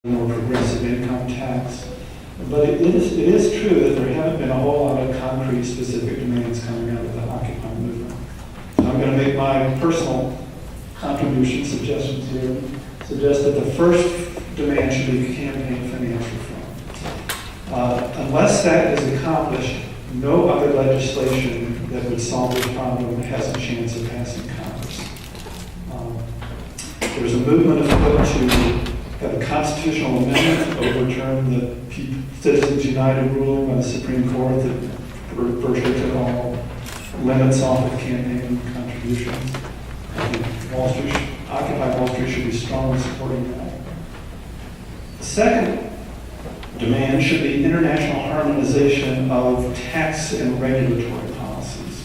more progressive income tax. But it is true that there haven't been a whole lot of concrete specific demands coming out of the Occupy movement. So I'm going to make my personal contribution suggestions here. Suggest that the first demand should be campaign finance reform. Unless that is accomplished, no other legislation that would solve this problem has a chance of passing Congress. There's a movement afoot to have a constitutional amendment to overturn the Citizens United ruling by the Supreme Court that virtually took all limits off of campaign contributions. I think Occupy Wall Street should be strongly supporting that. The second demand should be international harmonization of tax and regulatory policies.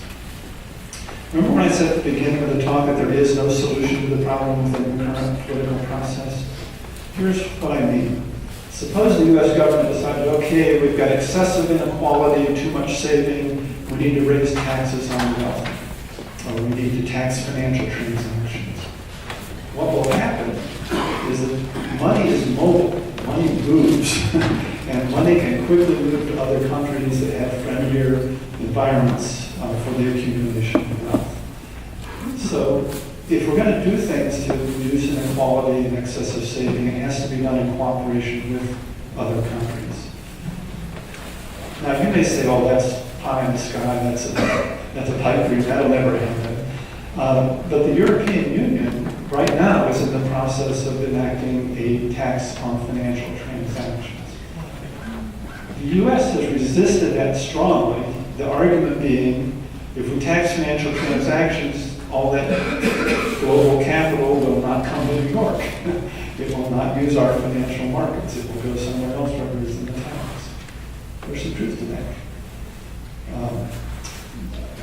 Remember when I said at the beginning of the talk that there is no solution to the problem within the current political process? Here's what I mean. Suppose the U.S. government decided, okay, we've got excessive inequality and too much saving, we need to raise taxes on wealth, or we need to tax financial transactions. What will happen is that money is mobile, money moves, and money can quickly move to other countries that have friendlier environments for the accumulation of wealth. So if we're going to do things to reduce inequality and excessive saving, it has to be done in cooperation with other countries. Now you may say, oh, that's pie in the sky, that's a pipe dream, that'll never happen. But the European Union right now is in the process of enacting a tax on financial transactions. The U.S. has resisted that strongly, the argument being, if we tax financial transactions, all that global capital will not come to New York. It will not use our financial markets. It will go somewhere else rather than the tax. There's some truth to that.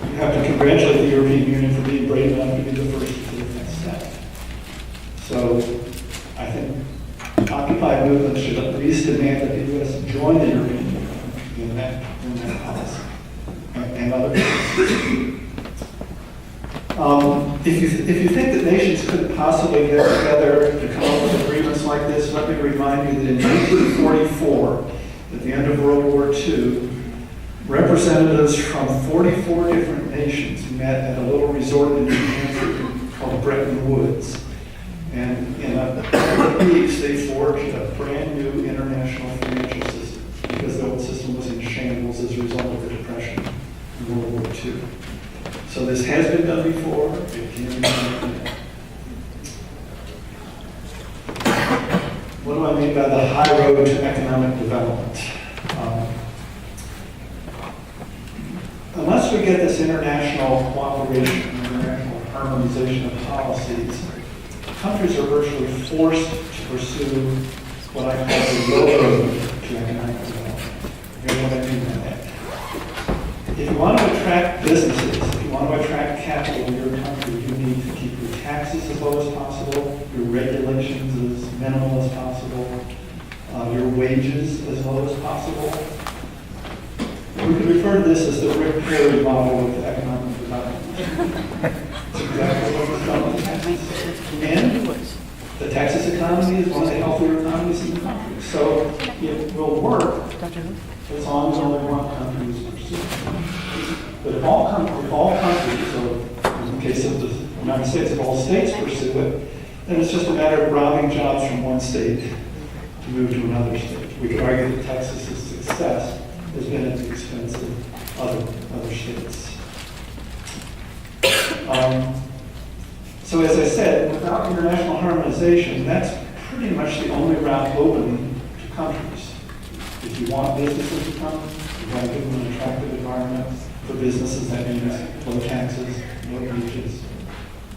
You have to congratulate the European Union for being brave enough to be the first to take that step. So I think Occupy movement should at least demand that the U.S. join the European Union in that policy and other things. If you think that nations couldn't possibly get together to come up with agreements like this, let me remind you that in 1944, at the end of World War II, representatives from 44 different nations met at a little resort in New Hampshire called Bretton Woods. And in a couple of weeks, they forged a brand new international financial system because the old system was in shambles as a result of the Depression in World War II. So this has been done before, it can be done again. What do I mean by the high road to economic development? Unless we get this international cooperation, international harmonization of policies, countries are virtually forced to pursue what I call the low road to economic development. Here's what I mean by that. If you want to attract businesses, if you want to attract capital in your country, you need to keep your taxes as low as possible, your regulations as minimal as possible, your wages as low as possible. We could refer to this as the Rick Perry model of economic development. That's exactly what we're done with taxes. And the Texas economy is one of the healthier economies in the country. So it will work as long as only one country is pursuing. But if all countries, or in the case of the United States, if all states pursue it, then it's just a matter of robbing jobs from one state to move to another state. We could argue that Texas's success has been at the expense of other states. So as I said, without international harmonization, that's pretty much the only route open to countries. If you want businesses to come, you've got to give them an attractive environment. For businesses, that means low taxes, low wages,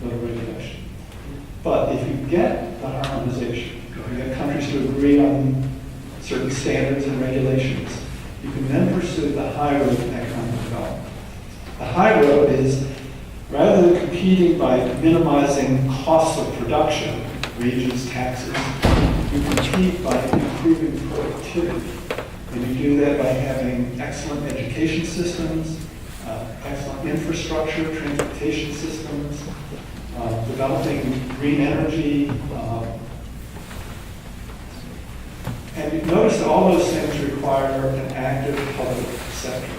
low regulation. But if you get the harmonization, if you get countries to agree on certain standards and regulations, you can then pursue the high road to economic development. The high road is, rather than competing by minimizing costs of production, wages, taxes, you compete by improving productivity. And you do that by having excellent education systems, excellent infrastructure, transportation systems, developing green energy, And you notice that all those things require an active public sector.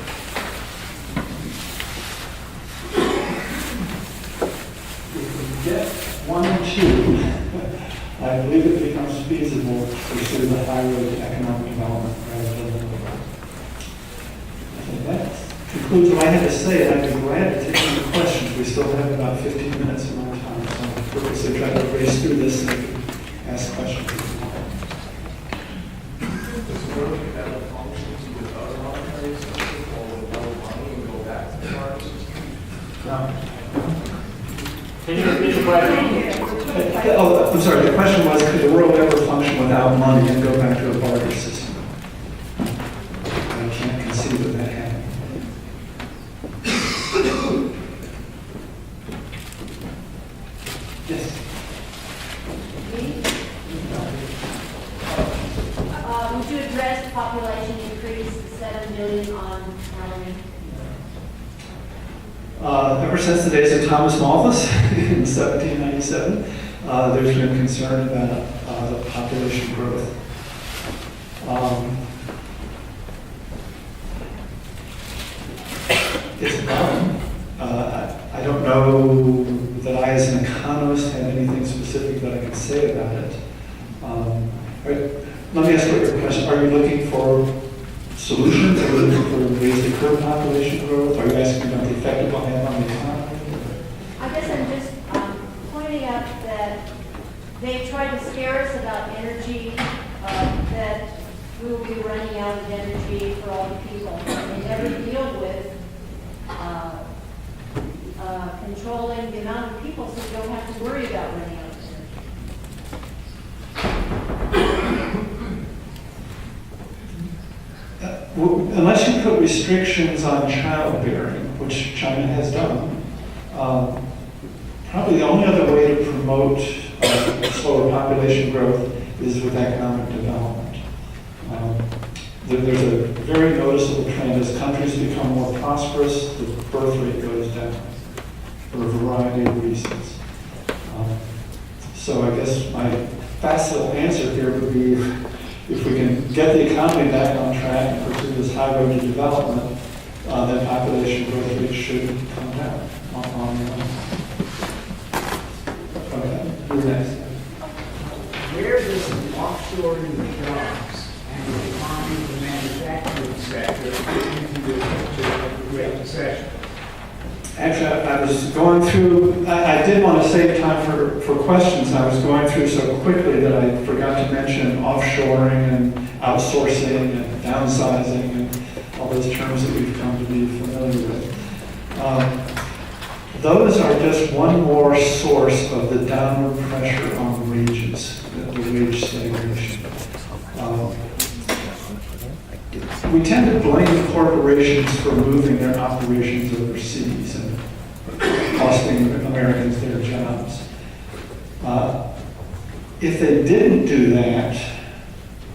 If we get 1 and 2, I believe it becomes feasible to pursue the highway to economic development rather than the road. And that concludes what I had to say, and I'd be glad to take any questions. We still have about 15 minutes of our time, so I'm purposely trying to race through this and ask questions. Does the road have a function with other monetary systems or with other money and go back to the water system? No. Can you repeat the question? Oh, I'm sorry, the question was, could the world ever function without money and go back to a barter system? I can't conceive of that happening. Yes? Would you address the population increase, the 7 million on Halloween? Ever since the days of Thomas Malthus in 1797, there's been concern about the population growth. It's a problem. I don't know that I, as an economist, have anything specific that I can say about it. Let me ask you a question. Are you looking for solutions? Are you looking for ways to curb population growth? Are you asking about the effect it will have on the economy? I guess I'm just pointing out that they tried to scare us about energy, that we will be running out of energy for all the people. And they never deal with controlling the amount of people so you don't have to worry about running out of energy. Unless you put restrictions on childbearing, which China has done, probably the only other way to promote slower population growth is with economic development. There's a very noticeable trend as countries become more prosperous, the birth rate goes down for a variety of reasons. So I guess my facile answer here would be if we can get the economy back on track and pursue this high road to development, then population growth rate should come down on the line. Okay, who's next? Where does the offshoring of jobs and the economy of the manufacturing sector fit into the Great Recession? Actually, I was going through, I did want to save time for questions. I was going through so quickly that I forgot to mention offshoring and outsourcing and downsizing and all those terms that we've come to be familiar with. Those are just one more source of the downward pressure on wages, the wage stagnation. We tend to blame corporations for moving their operations overseas and costing Americans their jobs. If they didn't do that,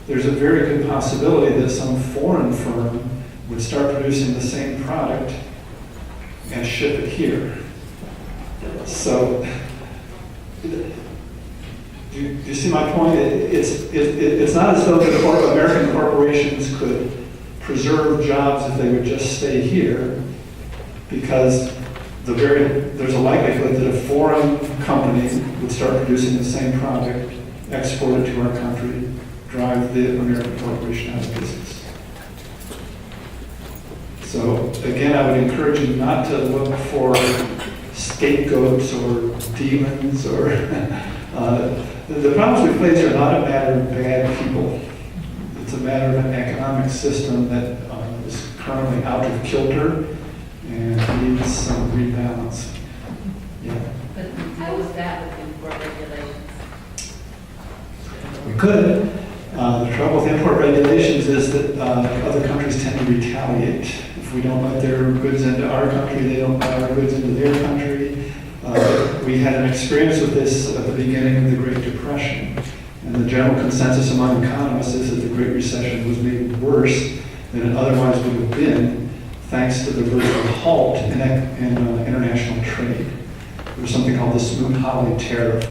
there's a very good possibility that some foreign firm would start producing the same product and ship it here. So, do you see my point? It's not as though the American corporations could preserve jobs if they would just stay here, because there's a likelihood that a foreign company would start producing the same product, export it to our country, drive the American corporation out of business. So again, I would encourage you not to look for scapegoats or demons or the problems we face are not a matter of bad people. It's a matter of an economic system that is currently out of kilter and needs some rebalance. Yeah. But how is that with import regulations? We could. The trouble with import regulations is that other countries tend to retaliate. If we don't let their goods into our country, they don't let our goods into their country. We had an experience with this at the beginning of the Great Depression. And the general consensus among economists is that the Great Recession was made worse than it otherwise would have been, thanks to the virtual halt in international trade. There was something called the Smoot-Hawley tariff.